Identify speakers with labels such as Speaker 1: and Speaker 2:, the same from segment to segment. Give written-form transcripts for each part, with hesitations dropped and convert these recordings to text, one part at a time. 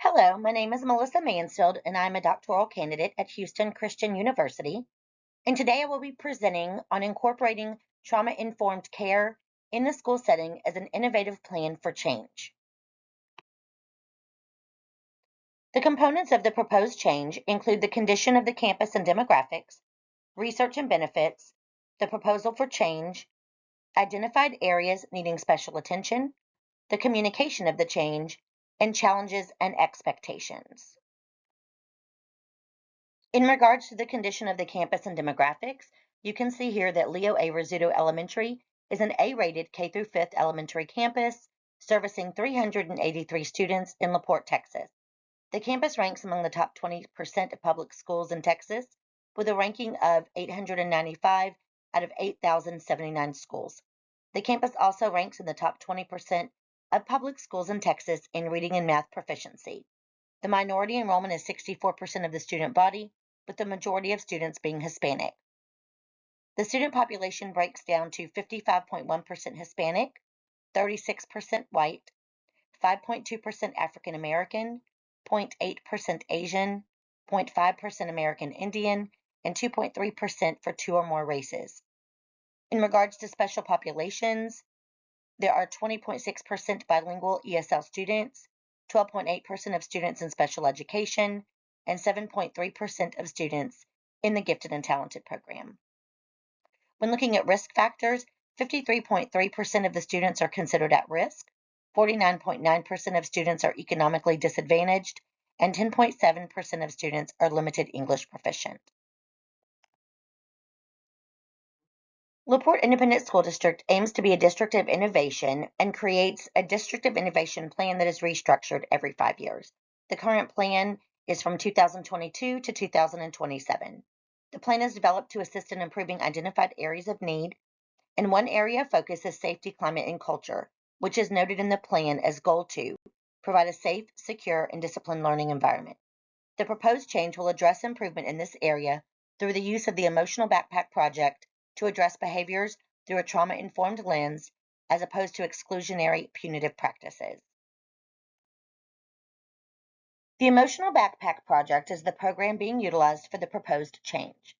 Speaker 1: Hello, my name is Melissa Mansfield, and I'm a doctoral candidate at Houston Christian University. And today I will be presenting on incorporating trauma-informed care in the school setting as an innovative plan for change. The components of the proposed change include the condition of the campus and demographics, research and benefits, the proposal for change, identified areas needing special attention, the communication of the change, and challenges and expectations. In regards to the condition of the campus and demographics, you can see here that Leo A. Rizzuto Elementary is an A-rated K through 5th elementary campus servicing 383 students in LaPorte, Texas. The campus ranks among the top 20% of public schools in Texas with a ranking of 895 out of 8,079 schools. The campus also ranks in the top 20% of public schools in Texas in reading and math proficiency. The minority enrollment is 64% of the student body, with the majority of students being Hispanic. The student population breaks down to 55.1% Hispanic, 36% white, 5.2% African American, 0.8% Asian, 0.5% American Indian, and 2.3% for two or more races. In regards to special populations, there are 20.6% bilingual ESL students, 12.8% of students in special education, and 7.3% of students in the gifted and talented program. When looking at risk factors, 53.3% of the students are considered at risk, 49.9% of students are economically disadvantaged, and 10.7% of students are limited English proficient. LaPorte Independent School District aims to be a district of innovation and creates a district of innovation plan that is restructured every 5 years. The current plan is from 2022 to 2027. The plan is developed to assist in improving identified areas of need, and one area of focus is safety, climate, and culture, which is noted in the plan as Goal 2, provide a safe, secure, and disciplined learning environment. The proposed change will address improvement in this area through the use of the Emotional Backpack Project to address behaviors through a trauma-informed lens as opposed to exclusionary punitive practices. The Emotional Backpack Project is the program being utilized for the proposed change.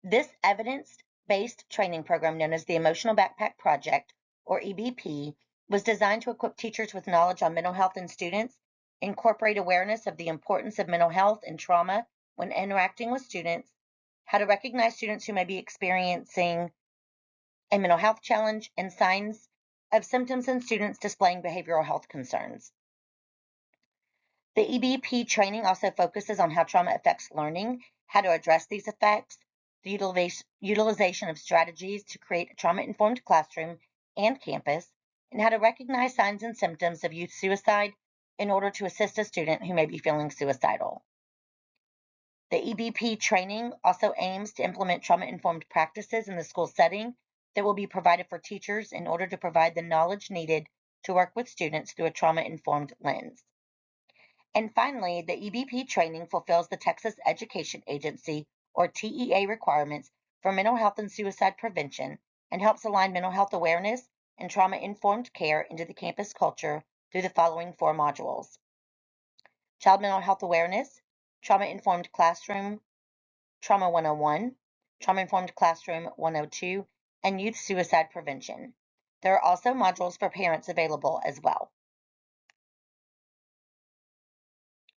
Speaker 1: This evidence-based training program known as the Emotional Backpack Project, or EBP, was designed to equip teachers with knowledge on mental health in students, incorporate awareness of the importance of mental health and trauma when interacting with students, how to recognize students who may be experiencing a mental health challenge, and signs of symptoms in students displaying behavioral health concerns. The EBP training also focuses on how trauma affects learning, how to address these effects, the utilization of strategies to create a trauma-informed classroom and campus, and how to recognize signs and symptoms of youth suicide in order to assist a student who may be feeling suicidal. The EBP training also aims to implement trauma-informed practices in the school setting that will be provided for teachers in order to provide the knowledge needed to work with students through a trauma-informed lens. And finally, the EBP training fulfills the Texas Education Agency, or TEA, requirements for mental health and suicide prevention and helps align mental health awareness and trauma-informed care into the campus culture through the following 4 modules: Child Mental Health Awareness, Trauma-Informed Classroom, Trauma 101, Trauma-Informed Classroom 102, and Youth Suicide Prevention. There are also modules for parents available as well.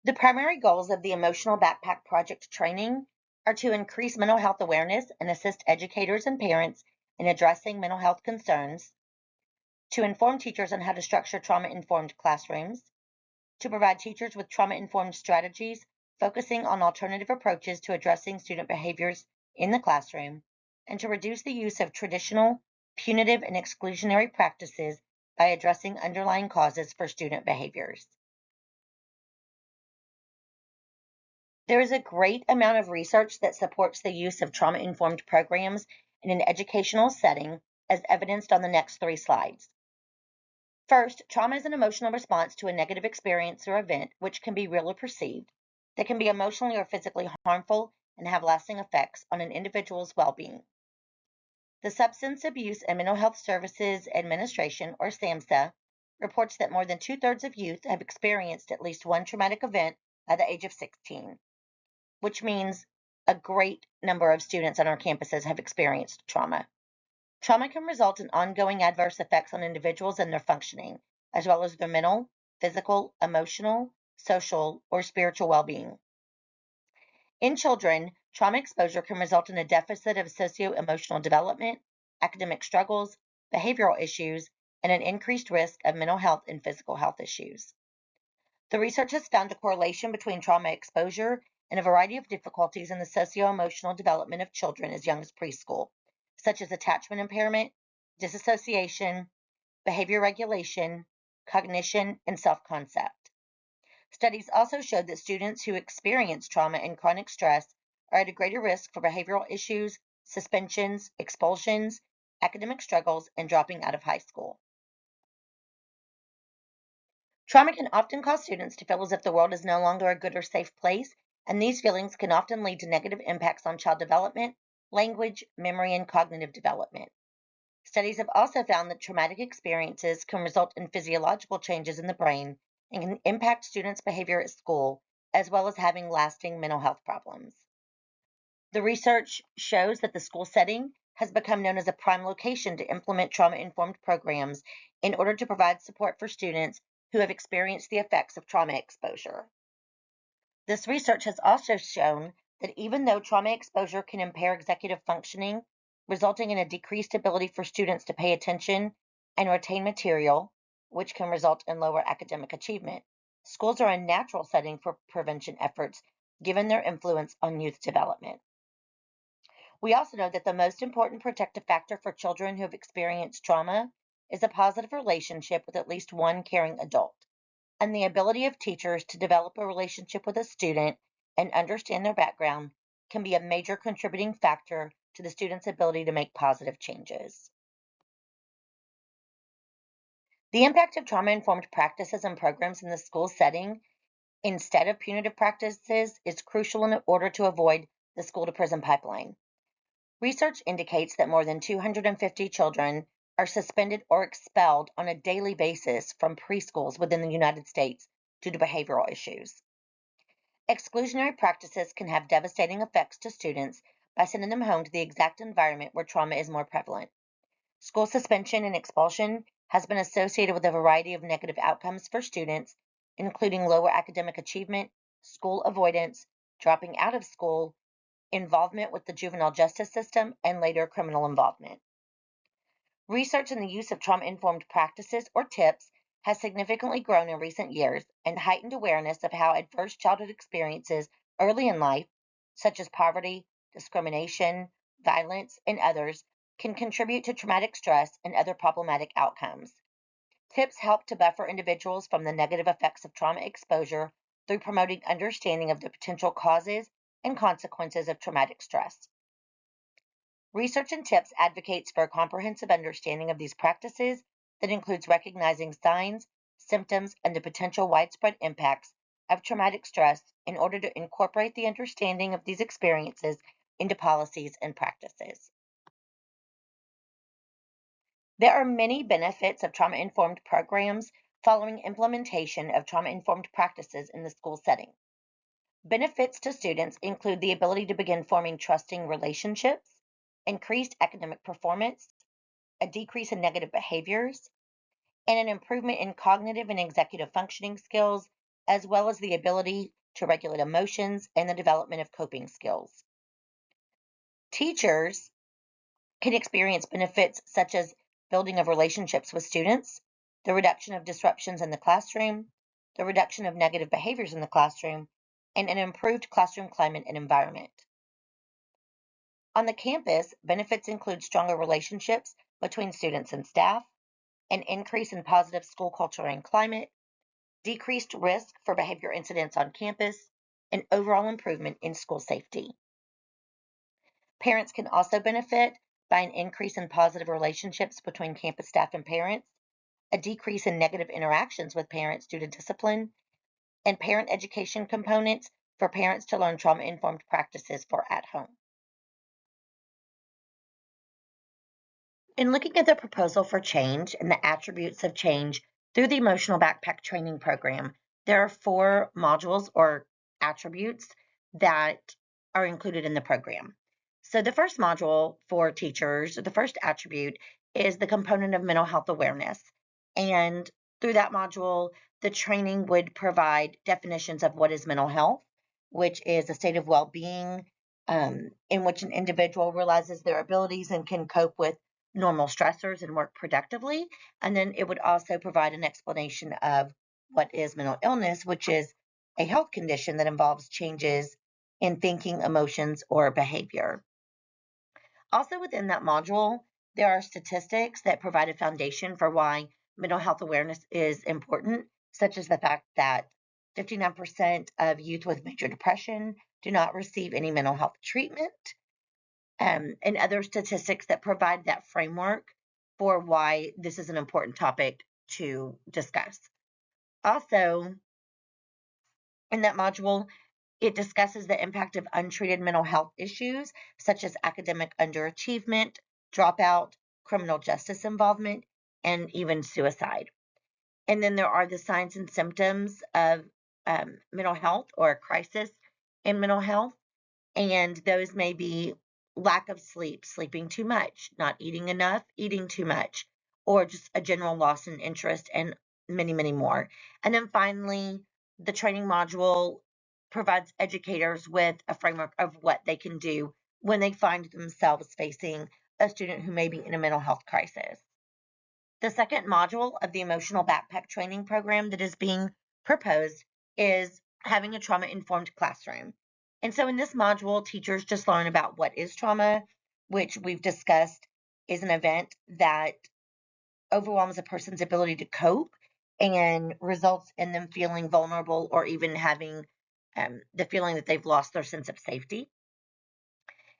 Speaker 1: The primary goals of the Emotional Backpack Project training are to increase mental health awareness and assist educators and parents in addressing mental health concerns, to inform teachers on how to structure trauma-informed classrooms, to provide teachers with trauma-informed strategies focusing on alternative approaches to addressing student behaviors in the classroom, and to reduce the use of traditional, punitive, and exclusionary practices by addressing underlying causes for student behaviors. There is a great amount of research that supports the use of trauma-informed programs in an educational setting, as evidenced on the next 3 slides. First, trauma is an emotional response to a negative experience or event which can be real or perceived, that can be emotionally or physically harmful and have lasting effects on an individual's well-being. The Substance Abuse and Mental Health Services Administration, or SAMHSA, reports that more than 2/3 of youth have experienced at least one traumatic event by the age of 16, which means a great number of students on our campuses have experienced trauma. Trauma can result in ongoing adverse effects on individuals and their functioning, as well as their mental, physical, emotional, social, or spiritual well-being. In children, trauma exposure can result in a deficit of socio-emotional development, academic struggles, behavioral issues, and an increased risk of mental health and physical health issues. The research has found a correlation between trauma exposure and a variety of difficulties in the socio-emotional development of children as young as preschool, such as attachment impairment, disassociation, behavior regulation, cognition, and self-concept. Studies also showed that students who experience trauma and chronic stress are at a greater risk for behavioral issues, suspensions, expulsions, academic struggles, and dropping out of high school. Trauma can often cause students to feel as if the world is no longer a good or safe place, and these feelings can often lead to negative impacts on child development, language, memory, and cognitive development. Studies have also found that traumatic experiences can result in physiological changes in the brain and can impact students' behavior at school, as well as having lasting mental health problems. The research shows that the school setting has become known as a prime location to implement trauma-informed programs in order to provide support for students who have experienced the effects of trauma exposure. This research has also shown that even though trauma exposure can impair executive functioning, resulting in a decreased ability for students to pay attention and retain material, which can result in lower academic achievement, schools are a natural setting for prevention efforts given their influence on youth development. We also know that the most important protective factor for children who have experienced trauma is a positive relationship with at least one caring adult, and the ability of teachers to develop a relationship with a student and understand their background can be a major contributing factor to the student's ability to make positive changes. The impact of trauma-informed practices and programs in the school setting instead of punitive practices is crucial in order to avoid the school to prison pipeline. Research indicates that more than 250 children are suspended or expelled on a daily basis from preschools within the United States due to behavioral issues. Exclusionary practices can have devastating effects to students by sending them home to the exact environment where trauma is more prevalent. School suspension and expulsion has been associated with a variety of negative outcomes for students, including lower academic achievement, school avoidance, dropping out of school, involvement with the juvenile justice system, and later criminal involvement. Research in the use of trauma-informed practices, or TIPS, has significantly grown in recent years, and heightened awareness of how adverse childhood experiences early in life, such as poverty, discrimination, violence, and others, can contribute to traumatic stress and other problematic outcomes. TIPS help to buffer individuals from the negative effects of trauma exposure through promoting understanding of the potential causes and consequences of traumatic stress. Research in TIPS advocates for a comprehensive understanding of these practices that includes recognizing signs, symptoms, and the potential widespread impacts of traumatic stress in order to incorporate the understanding of these experiences into policies and practices. There are many benefits of trauma-informed programs following implementation of trauma-informed practices in the school setting. Benefits to students include the ability to begin forming trusting relationships, increased academic performance, a decrease in negative behaviors, and an improvement in cognitive and executive functioning skills, as well as the ability to regulate emotions and the development of coping skills. Teachers can experience benefits such as building of relationships with students, the reduction of disruptions in the classroom, the reduction of negative behaviors in the classroom, and an improved classroom climate and environment. On the campus, benefits include stronger relationships between students and staff, an increase in positive school culture and climate, decreased risk for behavior incidents on campus, and overall improvement in school safety. Parents can also benefit by an increase in positive relationships between campus staff and parents, a decrease in negative interactions with parents due to discipline, and parent education components for parents to learn trauma-informed practices for at home. In looking at the proposal for change and the attributes of change Through the Emotional Backpack Training Program, there are 4 modules or attributes that are included in the program. So the first module for teachers, the first attribute is the component of mental health awareness. And through that module, the training would provide definitions of what is mental health, which is a state of well-being in which an individual realizes their abilities and can cope with normal stressors and work productively. And then it would also provide an explanation of what is mental illness, which is a health condition that involves changes in thinking, emotions, or behavior. Also within that module, there are statistics that provide a foundation for why mental health awareness is important, such as the fact that 59% of youth with major depression do not receive any mental health treatment, and other statistics that provide that framework for why this is an important topic to discuss. Also, in that module, it discusses the impact of untreated mental health issues, such as academic underachievement, dropout, criminal justice involvement, and even suicide. And then there are the signs and symptoms of mental health or a crisis in mental health. And those may be lack of sleep, sleeping too much, not eating enough, eating too much, or just a general loss in interest, and many, many more. And then finally, the training module provides educators with a framework of what they can do when they find themselves facing a student who may be in a mental health crisis. The second module of the emotional backpack training program that is being proposed is having a trauma-informed classroom. And so in this module, teachers just learn about what is trauma, which we've discussed is an event that overwhelms a person's ability to cope and results in them feeling vulnerable or even having the feeling that they've lost their sense of safety.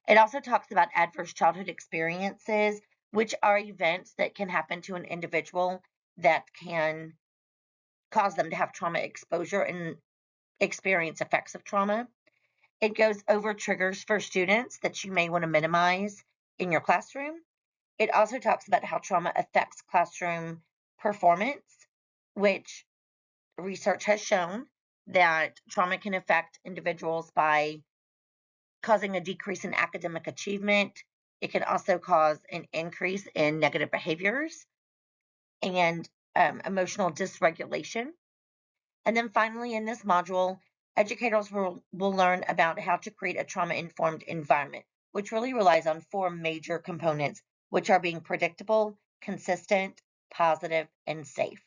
Speaker 1: It also talks about adverse childhood experiences, which are events that can happen to an individual that can cause them to have trauma exposure and experience effects of trauma. It goes over triggers for students that you may want to minimize in your classroom. It also talks about how trauma affects classroom performance, which research has shown that trauma can affect individuals by causing a decrease in academic achievement. It can also cause an increase in negative behaviors and emotional dysregulation. And then finally, in this module, educators will learn about how to create a trauma-informed environment, which really relies on 4 major components, which are being predictable, consistent, positive, and safe.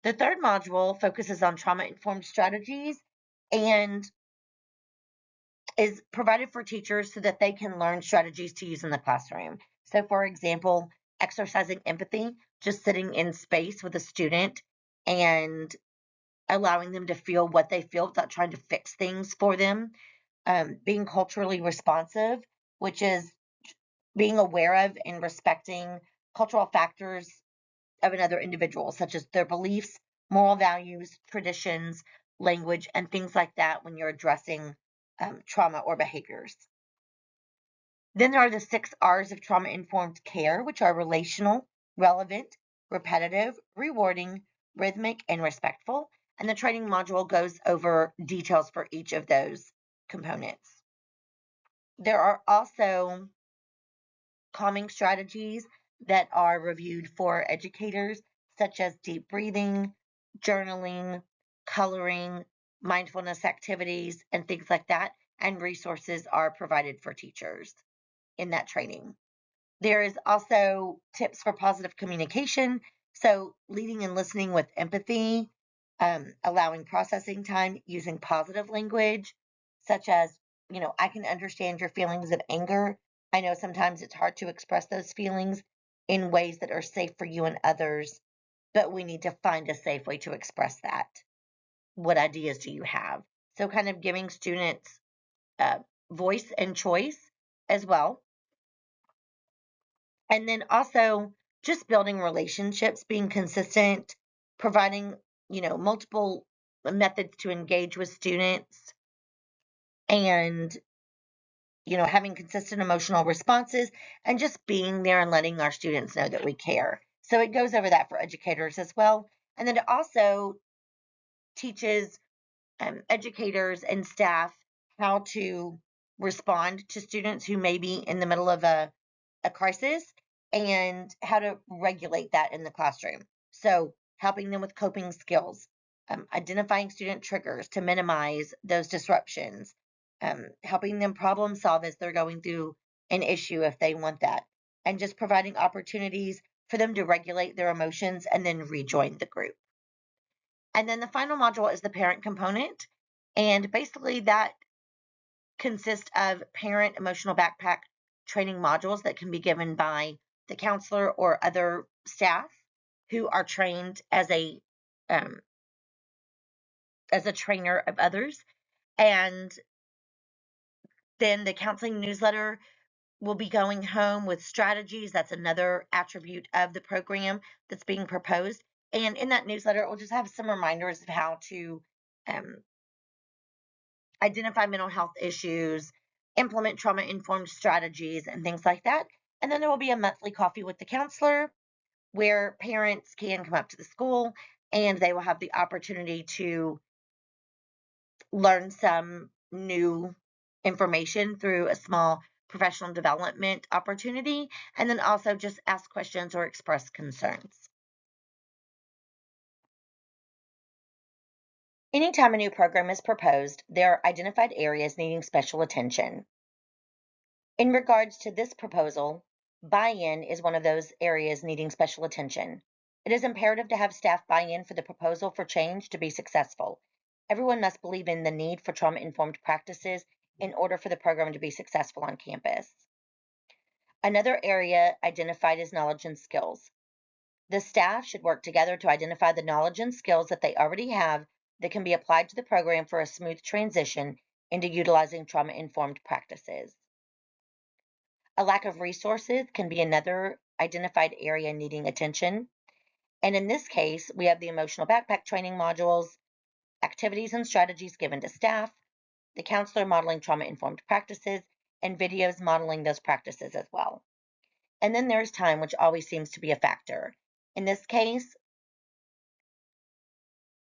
Speaker 1: The third module focuses on trauma-informed strategies and is provided for teachers so that they can learn strategies to use in the classroom. So, for example, exercising empathy, just sitting in space with a student and allowing them to feel what they feel without trying to fix things for them. Being culturally responsive, which is being aware of and respecting cultural factors of another individual, such as their beliefs, moral values, traditions, language, and things like that when you're addressing trauma or behaviors. Then there are the 6 R's of trauma-informed care, which are relational, relevant, repetitive, rewarding, rhythmic, and respectful. And the training module goes over details for each of those components. There are also calming strategies that are reviewed for educators, such as deep breathing, journaling, coloring, mindfulness activities, and things like that. And resources are provided for teachers in that training. There is also tips for positive communication. So leading and listening with empathy, allowing processing time, using positive language, such as, I can understand your feelings of anger. I know sometimes it's hard to express those feelings in ways that are safe for you and others, but we need to find a safe way to express that. What ideas do you have? So kind of giving students voice and choice as well. And then also just building relationships, being consistent, providing, multiple methods to engage with students, and, having consistent emotional responses and just being there and letting our students know that we care. So it goes over that for educators as well. And then it also teaches educators and staff how to respond to students who may be in the middle of a crisis and how to regulate that in the classroom. So helping them with coping skills, identifying student triggers to minimize those disruptions, helping them problem solve as they're going through an issue if they want that, and just providing opportunities for them to regulate their emotions and then rejoin the group. And then the final module is the parent component. And basically that consists of parent emotional backpack training modules that can be given by the counselor or other staff who are trained um, as a trainer of others. And then the counseling newsletter will be going home with strategies. That's another attribute of the program that's being proposed. And in that newsletter, it will just have some reminders of how to um, identify mental health issues, implement trauma-informed strategies, and things like that. And then there will be a monthly coffee with the counselor where parents can come up to the school and they will have the opportunity to learn some new information through a small professional development opportunity, and then also just ask questions or express concerns. Anytime a new program is proposed, there are identified areas needing special attention. In regards to this proposal, buy-in is one of those areas needing special attention. It is imperative to have staff buy in for the proposal for change to be successful. Everyone must believe in the need for trauma-informed practices in order for the program to be successful on campus. Another area identified is knowledge and skills. The staff should work together to identify the knowledge and skills that they already have that can be applied to the program for a smooth transition into utilizing trauma-informed practices. A lack of resources can be another identified area needing attention. And in this case, we have the emotional backpack training modules, activities and strategies given to staff, the counselor modeling trauma-informed practices, and videos modeling those practices as well. And then there's time, which always seems to be a factor. In this case,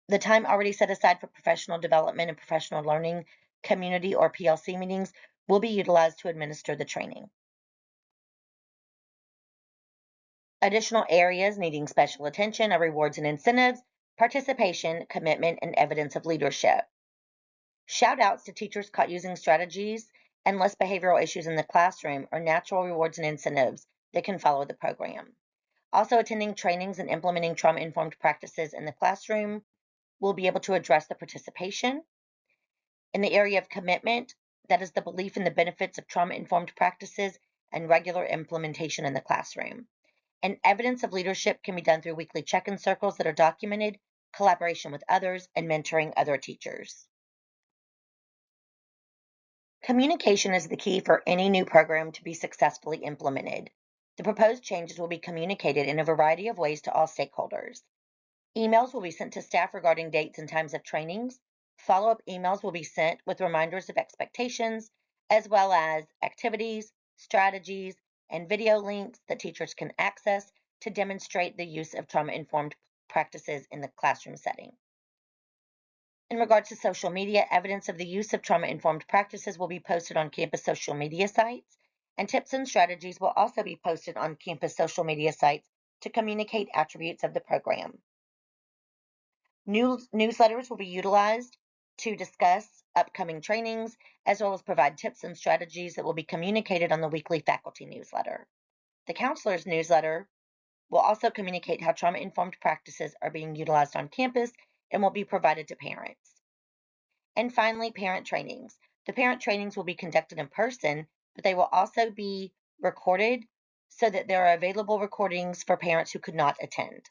Speaker 1: the time already set aside for professional development and professional learning community or PLC meetings will be utilized to administer the training. Additional areas needing special attention are rewards and incentives, participation, commitment, and evidence of leadership. Shout outs to teachers caught using strategies and less behavioral issues in the classroom are natural rewards and incentives that can follow the program. Also, attending trainings and implementing trauma-informed practices in the classroom will be able to address the participation. In the area of commitment, that is the belief in the benefits of trauma-informed practices and regular implementation in the classroom. And evidence of leadership can be done through weekly check-in circles that are documented, collaboration with others, and mentoring other teachers. Communication is the key for any new program to be successfully implemented. The proposed changes will be communicated in a variety of ways to all stakeholders. Emails will be sent to staff regarding dates and times of trainings. Follow-up emails will be sent with reminders of expectations, as well as activities, strategies, and video links that teachers can access to demonstrate the use of trauma-informed practices in the classroom setting. In regards to social media, evidence of the use of trauma-informed practices will be posted on campus social media sites, and tips and strategies will also be posted on campus social media sites to communicate attributes of the program. Newsletters will be utilized to discuss upcoming trainings, as well as provide tips and strategies that will be communicated on the weekly faculty newsletter. The counselor's newsletter will also communicate how trauma-informed practices are being utilized on campus and will be provided to parents. And finally, parent trainings. The parent trainings will be conducted in person, but they will also be recorded so that there are available recordings for parents who could not attend.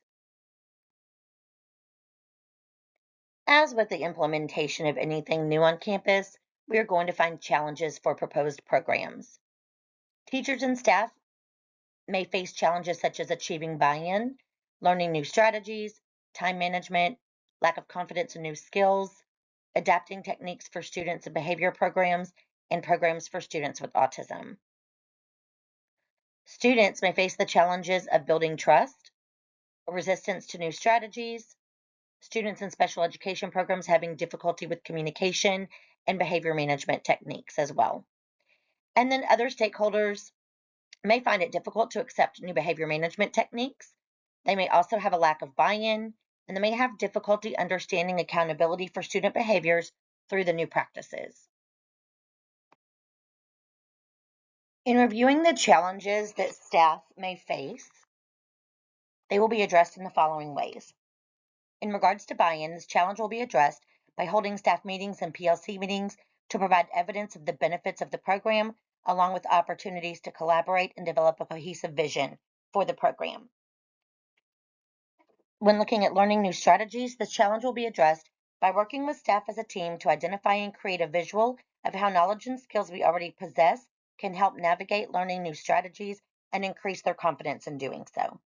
Speaker 1: As with the implementation of anything new on campus, we are going to find challenges for proposed programs. Teachers and staff may face challenges such as achieving buy-in, learning new strategies, time management, lack of confidence in new skills, adapting techniques for students and behavior programs, and programs for students with autism. Students may face the challenges of building trust, resistance to new strategies, students in special education programs having difficulty with communication and behavior management techniques as well. And then other stakeholders may find it difficult to accept new behavior management techniques. They may also have a lack of buy-in, and they may have difficulty understanding accountability for student behaviors through the new practices. In reviewing the challenges that staff may face, they will be addressed in the following ways. In regards to buy-in, this challenge will be addressed by holding staff meetings and PLC meetings to provide evidence of the benefits of the program, along with opportunities to collaborate and develop a cohesive vision for the program. When looking at learning new strategies, this challenge will be addressed by working with staff as a team to identify and create a visual of how knowledge and skills we already possess can help navigate learning new strategies and increase their confidence in doing so.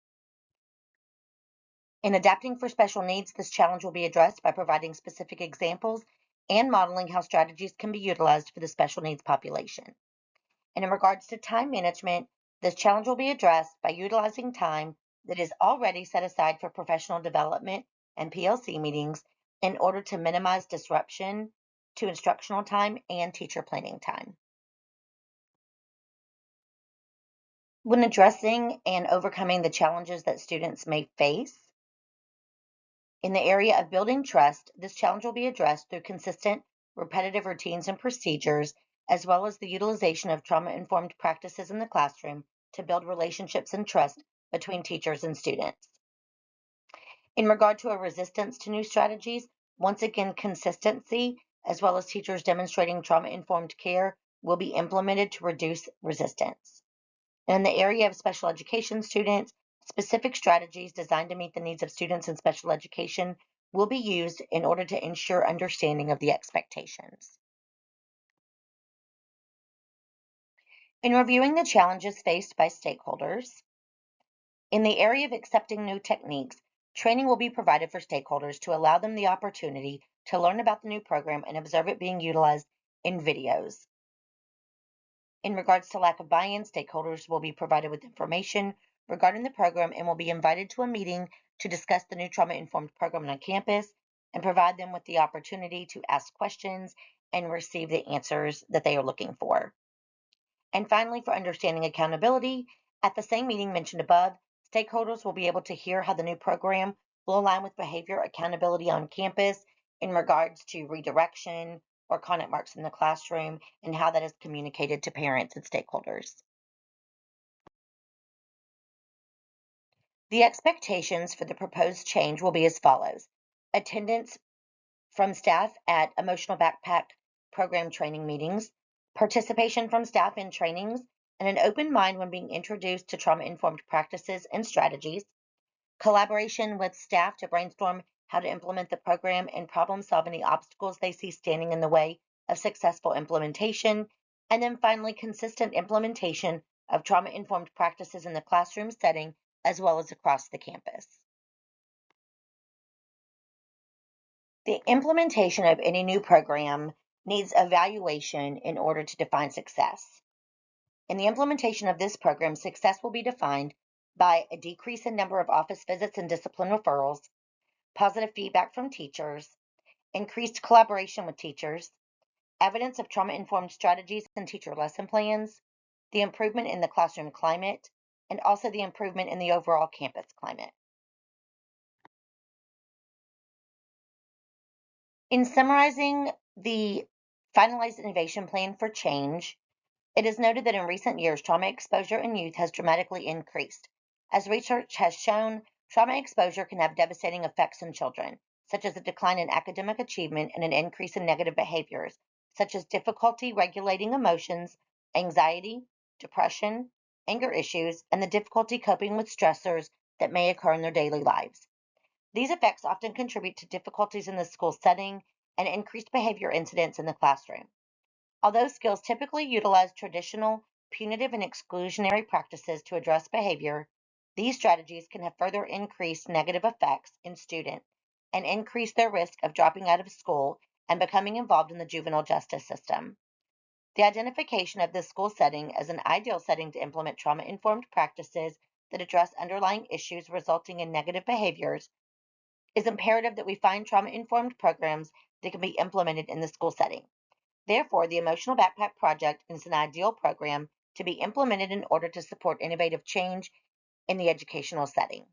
Speaker 1: In adapting for special needs, this challenge will be addressed by providing specific examples and modeling how strategies can be utilized for the special needs population. And in regards to time management, this challenge will be addressed by utilizing time that is already set aside for professional development and PLC meetings in order to minimize disruption to instructional time and teacher planning time. When addressing and overcoming the challenges that students may face, in the area of building trust, this challenge will be addressed through consistent, repetitive routines and procedures, as well as the utilization of trauma-informed practices in the classroom to build relationships and trust between teachers and students. In regard to a resistance to new strategies, once again, consistency, as well as teachers demonstrating trauma-informed care, will be implemented to reduce resistance. In the area of special education students, specific strategies designed to meet the needs of students in special education will be used in order to ensure understanding of the expectations. In reviewing the challenges faced by stakeholders, in the area of accepting new techniques, training will be provided for stakeholders to allow them the opportunity to learn about the new program and observe it being utilized in videos. In regards to lack of buy-in, stakeholders will be provided with information regarding the program and will be invited to a meeting to discuss the new trauma-informed program on campus and provide them with the opportunity to ask questions and receive the answers that they are looking for. And finally, for understanding accountability, at the same meeting mentioned above, stakeholders will be able to hear how the new program will align with behavior accountability on campus in regards to redirection or content marks in the classroom and how that is communicated to parents and stakeholders. The expectations for the proposed change will be as follows. Attendance from staff at emotional backpack program training meetings, participation from staff in trainings, and an open mind when being introduced to trauma-informed practices and strategies, collaboration with staff to brainstorm how to implement the program and problem solve any obstacles they see standing in the way of successful implementation, and then finally, consistent implementation of trauma-informed practices in the classroom setting as well as across the campus. The implementation of any new program needs evaluation in order to define success. In the implementation of this program, success will be defined by a decrease in number of office visits and discipline referrals, positive feedback from teachers, increased collaboration with teachers, evidence of trauma-informed strategies and teacher lesson plans, the improvement in the classroom climate, and also the improvement in the overall campus climate. In summarizing the finalized innovation plan for change, it is noted that in recent years, trauma exposure in youth has dramatically increased. As research has shown, trauma exposure can have devastating effects in children, such as a decline in academic achievement and an increase in negative behaviors, such as difficulty regulating emotions, anxiety, depression, anger issues, and the difficulty coping with stressors that may occur in their daily lives. These effects often contribute to difficulties in the school setting and increased behavior incidents in the classroom. Although skills typically utilize traditional, punitive, and exclusionary practices to address behavior, these strategies can have further increased negative effects in students and increase their risk of dropping out of school and becoming involved in the juvenile justice system. The identification of this school setting as an ideal setting to implement trauma-informed practices that address underlying issues resulting in negative behaviors, it's imperative that we find trauma-informed programs that can be implemented in the school setting. Therefore, the Emotional Backpack Project is an ideal program to be implemented in order to support innovative change in the educational setting.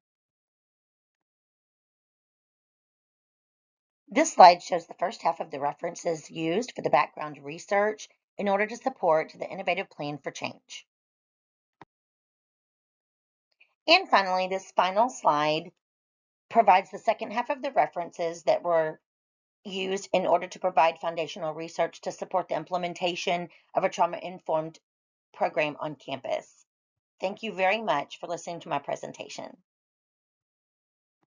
Speaker 1: This slide shows the first half of the references used for the background research in order to support the innovative plan for change. And finally, this final slide provides the second half of the references that were used in order to provide foundational research to support the implementation of a trauma-informed program on campus. Thank you very much for listening to my presentation.